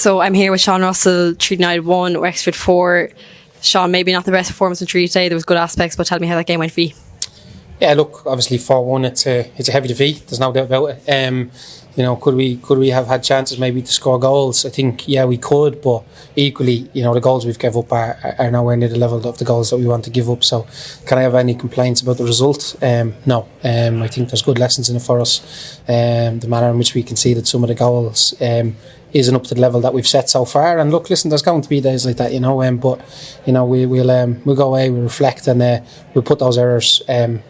So I'm here with Sean Russell, Treaty United 1, Wexford 4. Sean, maybe not the best performance from Treaty today. There was good aspects, but tell me how that game went for you. Yeah, look, obviously 4-1, it's a heavy defeat. There's no doubt about it. Could we have had chances maybe to score goals? I think we could, but equally, the goals we've given up are nowhere near the level of the goals that we want to give up. So, can I have any complaints about the result? No. I think there's good lessons in it for us. The manner in which we conceded some of the goals isn't up to the level that we've set so far. And look, listen, there's going to be days like that, we'll go away, we'll reflect, and we'll put those errors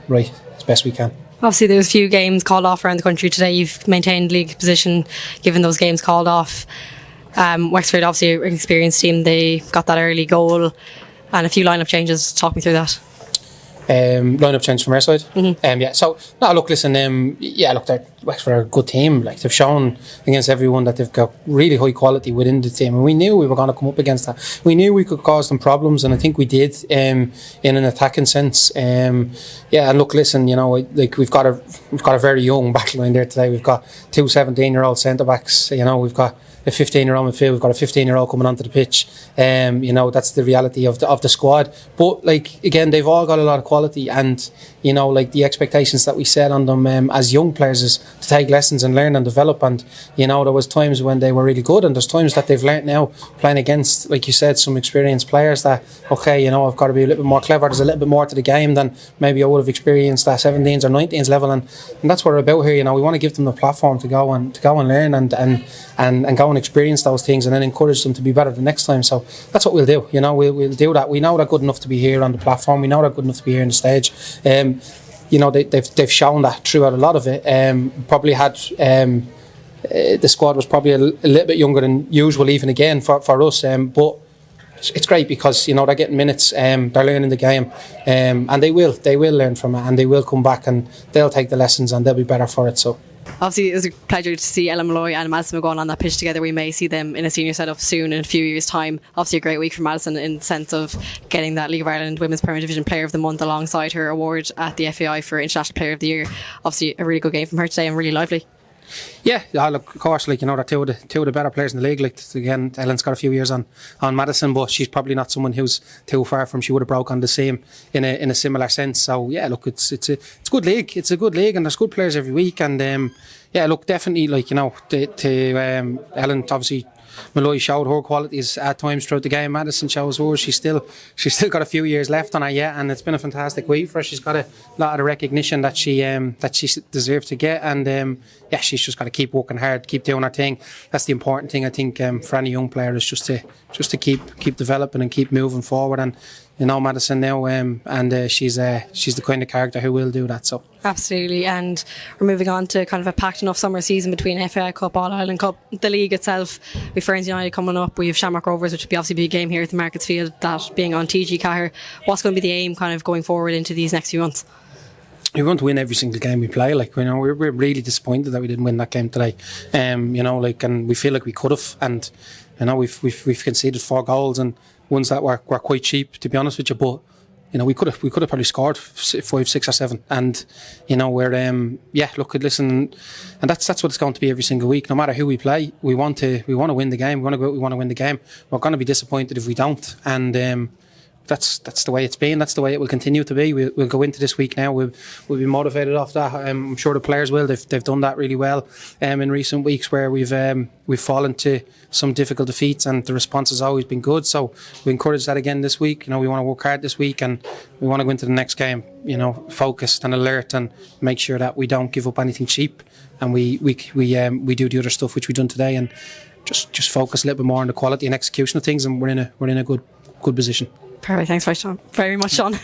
right as best we can. Obviously, there was a few games called off around the country today. You've maintained league position given those games called off. Wexford, obviously, an experienced team. They got that early goal and a few lineup changes. Talk me through that. Line-up change from our side. Wexford are a good team. Like, they've shown against everyone that they've got really high quality within the team, and we knew we were going to come up against that. We knew we could cause them problems, and I think we did in an attacking sense. And look, listen, we've got a very young backline there today. We've got two 17-year-old centre backs. We've got a 15-year-old midfield. We've got a 15-year-old coming onto the pitch. That's the reality of the squad. But again, they've all got a lot of quality, and the expectations that we set on them as young players is to take lessons and learn and develop. And there was times when they were really good, and there's times that they've learnt now playing against, like you said, some experienced players that I've got to be a little bit more clever. There's a little bit more to the game than maybe I would have experienced at 17s or 19s level, and that's what we're about here. We want to give them the platform to go and learn and go and experience those things, and then encourage them to be better the next time. So that's what we'll do. We'll do that. We know they're good enough to be here on the platform. We know they're good enough to be here on the stage. They've shown that throughout a lot of it. Probably had the squad was probably a little bit younger than usual, even again for us. But it's great because they're getting minutes. They're learning the game, and they will learn from it, and they will come back and they'll take the lessons and they'll be better for it. So. Obviously, it was a pleasure to see Ellen Malloy and Madison McGowan on that pitch together. We may see them in a senior setup soon in a few years' time. Obviously, a great week for Madison in the sense of getting that League of Ireland Women's Premier Division Player of the Month alongside her award at the FAI for International Player of the Year. Obviously, a really good game from her today and really lively. Yeah, look, of course, they're two of the better players in the league. Again, Ellen's got a few years on Madison, but she's probably not someone who's too far from. She would have broke on the same in a similar sense. So yeah, look, it's a good league. It's a good league, and there's good players every week. And definitely, Ellen, obviously, Malloy showed her qualities at times throughout the game. Madison shows hers. She's still got a few years left on her yet, and it's been a fantastic week for her. She's got a lot of the recognition that she deserves to get, and she's just got to keep working hard, keep doing her thing. That's the important thing, I think, for any young player, is just to keep developing and keep moving forward. And Madison now, and she's the kind of character who will do that. So absolutely. And we're moving on to kind of a packed enough summer season between FAI Cup, All Ireland Cup, the league itself. We've Ferns United coming up. We have Shamrock Rovers, which will be obviously be a game here at the Markets Field, that being on TG Cahir. What's going to be the aim kind of going forward into these next few months? We want to win every single game we play. We're really disappointed that we didn't win that game today. And we feel like we could have. And we've conceded 4 goals, and ones that were quite cheap, to be honest with you. But we could have probably scored 5, 6 or 7. And listen, and that's what it's going to be every single week. No matter who we play, we want to win the game. We want to go out, we want to win the game. We're going to be disappointed if we don't. And that's the way it's been. That's the way it will continue to be. We'll go into this week now. We'll be motivated off that. I'm sure the players will. They've done that really well in recent weeks, where we've fallen to some difficult defeats, and the response has always been good. So we encourage that again this week. We want to work hard this week, and we want to go into the next game, focused and alert, and make sure that we don't give up anything cheap, and we do the other stuff which we've done today, and just focus a little bit more on the quality and execution of things, and we're in a good position. Perfect. Thanks very much, Sean.